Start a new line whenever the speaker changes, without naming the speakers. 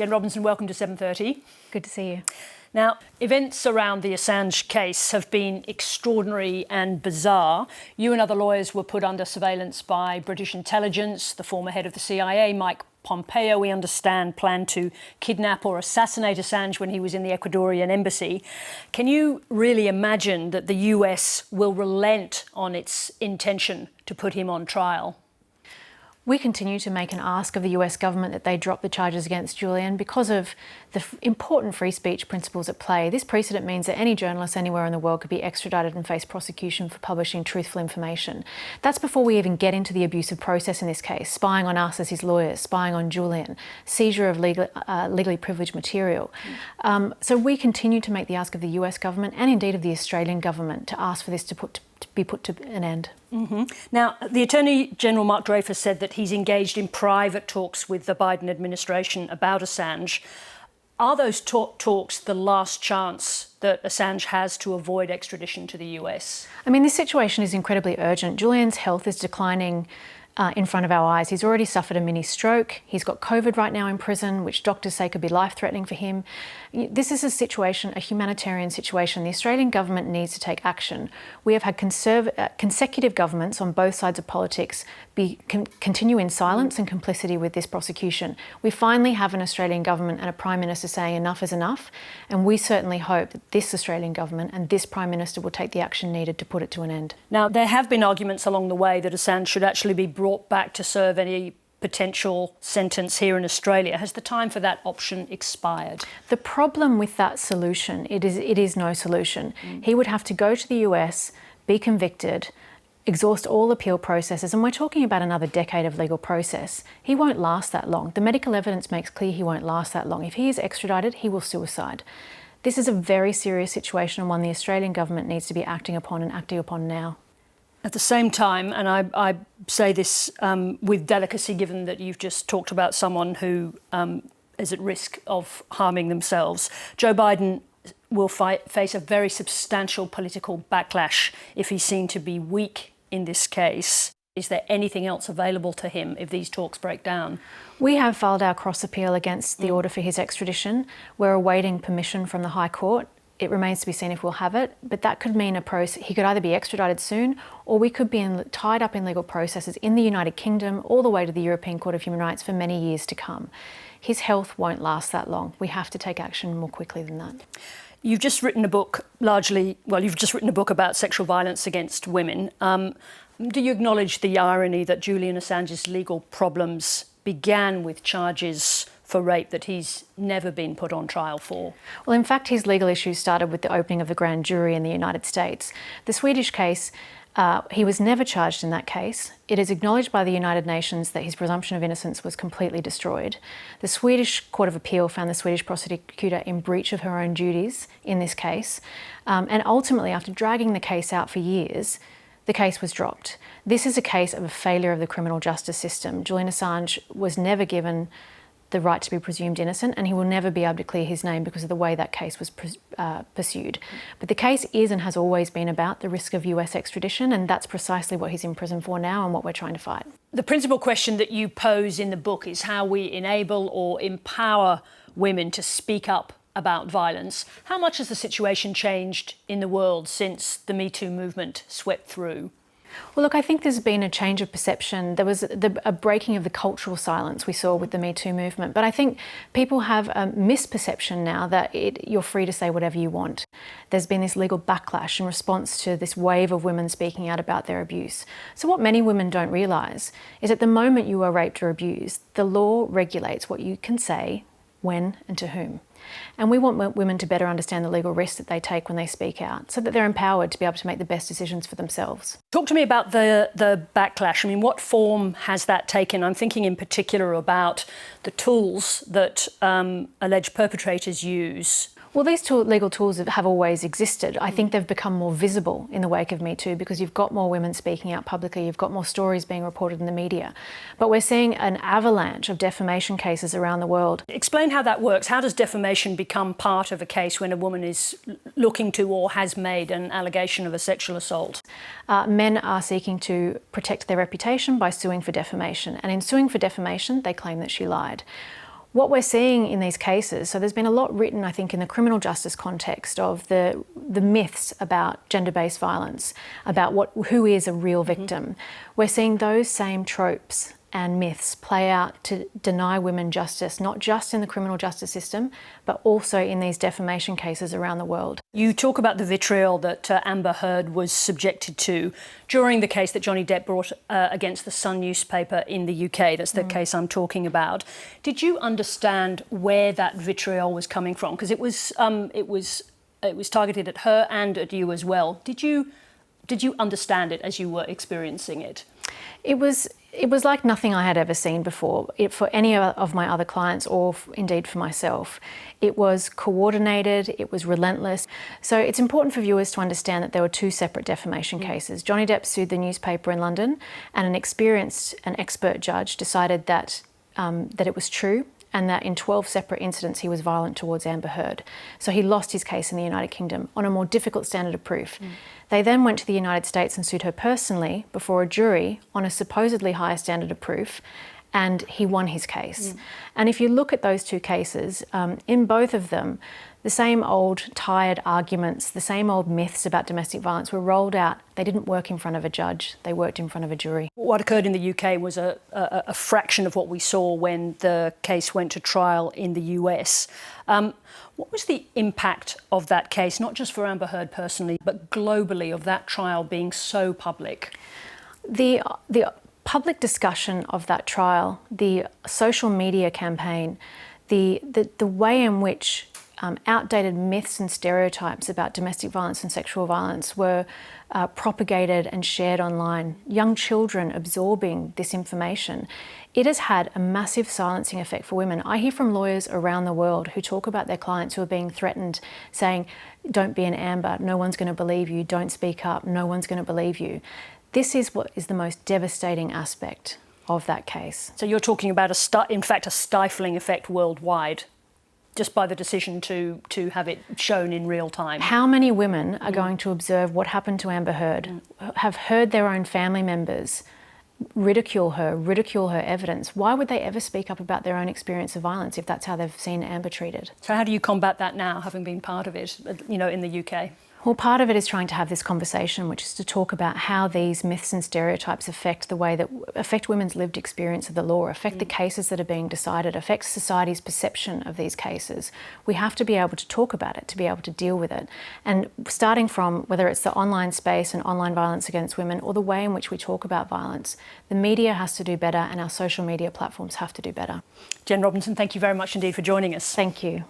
Jen Robinson, welcome to 7:30.
Good to see you.
Now, events around the Assange case have been extraordinary and bizarre. You and other lawyers were put under surveillance by British intelligence. The former head of the CIA, Mike Pompeo, we understand, planned to kidnap or assassinate Assange when he was in the Ecuadorian embassy. Can you really imagine that the US will relent on its intention to put him on trial?
We continue to make an ask of the US government that they drop the charges against Julian because of the important free speech principles at play. This precedent means that any journalist anywhere in the world could be extradited and face prosecution for publishing truthful information. That's before we even get into the abusive process in this case, spying on us as his lawyers, spying on Julian, seizure of legally privileged material. So we continue to make the ask of the US government and indeed of the Australian government to ask for this to be put to an end.
Mm-hmm. Now, the Attorney General Mark Dreyfus said that he's engaged in private talks with the Biden administration about Assange. Are those talks the last chance that Assange has to avoid extradition to the US?
I mean, this situation is incredibly urgent. Julian's health is declining in front of our eyes. He's already suffered a mini stroke. He's got COVID right now in prison, which doctors say could be life-threatening for him. This is a situation, a humanitarian situation. The Australian government needs to take action. We have had consecutive governments on both sides of politics continue in silence and complicity with this prosecution. We finally have an Australian government and a Prime Minister saying enough is enough, and we certainly hope that this Australian government and this Prime Minister will take the action needed to put it to an end.
Now, there have been arguments along the way that Assange should actually be brought back to serve any potential sentence here in Australia. Has the time for that option expired?
The problem with that solution, it is no solution. He would have to go to the US, be convicted, exhaust all appeal processes, and we're talking about another decade of legal process. He won't last that long. The medical evidence makes clear he won't last that long. If he is extradited, he will suicide. This is a very serious situation and one the Australian government needs to be acting upon and acting upon now.
At the same time, and I say this with delicacy given that you've just talked about someone who is at risk of harming themselves, Joe Biden will face a very substantial political backlash if he's seen to be weak in this case. Is there anything else available to him if these talks break down?
We have filed our cross appeal against the order for his extradition. We're awaiting permission from the High Court. It remains to be seen if we'll have it, but that could mean he could either be extradited soon or we could be tied up in legal processes in the United Kingdom all the way to the European Court of Human Rights for many years to come. His health won't last that long. We have to take action more quickly than that.
You've just written a book about sexual violence against women. Do you acknowledge the irony that Julian Assange's legal problems began with charges for rape that he's never been put on trial for?
Well, in fact, his legal issues started with the opening of the grand jury in the United States. The Swedish case, he was never charged in that case. It is acknowledged by the United Nations that his presumption of innocence was completely destroyed. The Swedish Court of Appeal found the Swedish prosecutor in breach of her own duties in this case. And ultimately, after dragging the case out for years, the case was dropped. This is a case of a failure of the criminal justice system. Julian Assange was never given the right to be presumed innocent, and he will never be able to clear his name because of the way that case was pursued. But the case is and has always been about the risk of US extradition, and that's precisely what he's in prison for now and what we're trying to fight.
The principal question that you pose in the book is how we enable or empower women to speak up about violence. How much has the situation changed in the world since the Me Too movement swept through?
Well, look, I think there's been a change of perception. There was a breaking of the cultural silence we saw with the Me Too movement. But I think people have a misperception now that you're free to say whatever you want. There's been this legal backlash in response to this wave of women speaking out about their abuse. So what many women don't realise is at the moment you are raped or abused, the law regulates what you can say, when and to whom. And we want women to better understand the legal risks that they take when they speak out so that they're empowered to be able to make the best decisions for themselves.
Talk to me about the backlash. I mean, what form has that taken? I'm thinking in particular about the tools that alleged perpetrators use.
Well, these legal tools have always existed. I think they've become more visible in the wake of Me Too because you've got more women speaking out publicly, you've got more stories being reported in the media. But we're seeing an avalanche of defamation cases around the world.
Explain how that works. How does defamation become part of a case when a woman is looking to or has made an allegation of a sexual assault?
Men are seeking to protect their reputation by suing for defamation. And in suing for defamation, they claim that she lied. What we're seeing in these cases, so there's been a lot written, I think, in the criminal justice context of the myths about gender-based violence, about who is a real victim. We're seeing those same tropes and myths play out to deny women justice, not just in the criminal justice system, but also in these defamation cases around the world.
You talk about the vitriol that Amber Heard was subjected to during the case that Johnny Depp brought against the Sun newspaper in the UK. That's the case I'm talking about. Did you understand where that vitriol was coming from? Because it was targeted at her and at you as well. Did you understand it as you were experiencing it?
It was like nothing I had ever seen before, for any of my other clients or indeed for myself. It was coordinated, it was relentless. So it's important for viewers to understand that there were two separate defamation cases. Johnny Depp sued the newspaper in London, and an expert judge decided that it was true, and that in 12 separate incidents he was violent towards Amber Heard. So he lost his case in the United Kingdom on a more difficult standard of proof. They then went to the United States and sued her personally before a jury on a supposedly higher standard of proof, and he won his case. And if you look at those two cases, in both of them, the same old tired arguments, the same old myths about domestic violence were rolled out. They didn't work in front of a judge, they worked in front of a jury.
What occurred in the UK was a fraction of what we saw when the case went to trial in the US. What was the impact of that case, not just for Amber Heard personally, but globally, of that trial being so public?
The public discussion of that trial, the social media campaign, the way in which outdated myths and stereotypes about domestic violence and sexual violence were propagated and shared online, young children absorbing this information, it has had a massive silencing effect for women. I hear from lawyers around the world who talk about their clients who are being threatened, saying, don't be an Amber, no one's going to believe you, don't speak up, no one's going to believe you. This is what is the most devastating aspect of that case.
So you're talking about, in fact, a stifling effect worldwide, just by the decision to have it shown in real time.
How many women are going to observe what happened to Amber Heard, have heard their own family members ridicule her evidence? Why would they ever speak up about their own experience of violence if that's how they've seen Amber treated?
So how do you combat that now, having been part of it, in the UK?
Well, part of it is trying to have this conversation, which is to talk about how these myths and stereotypes affect the way that affect women's lived experience of the law, affect the cases that are being decided, affect society's perception of these cases. We have to be able to talk about it, to be able to deal with it. And starting from whether it's the online space and online violence against women, or the way in which we talk about violence, the media has to do better and our social media platforms have to do better.
Jen Robinson, thank you very much indeed for joining us.
Thank you.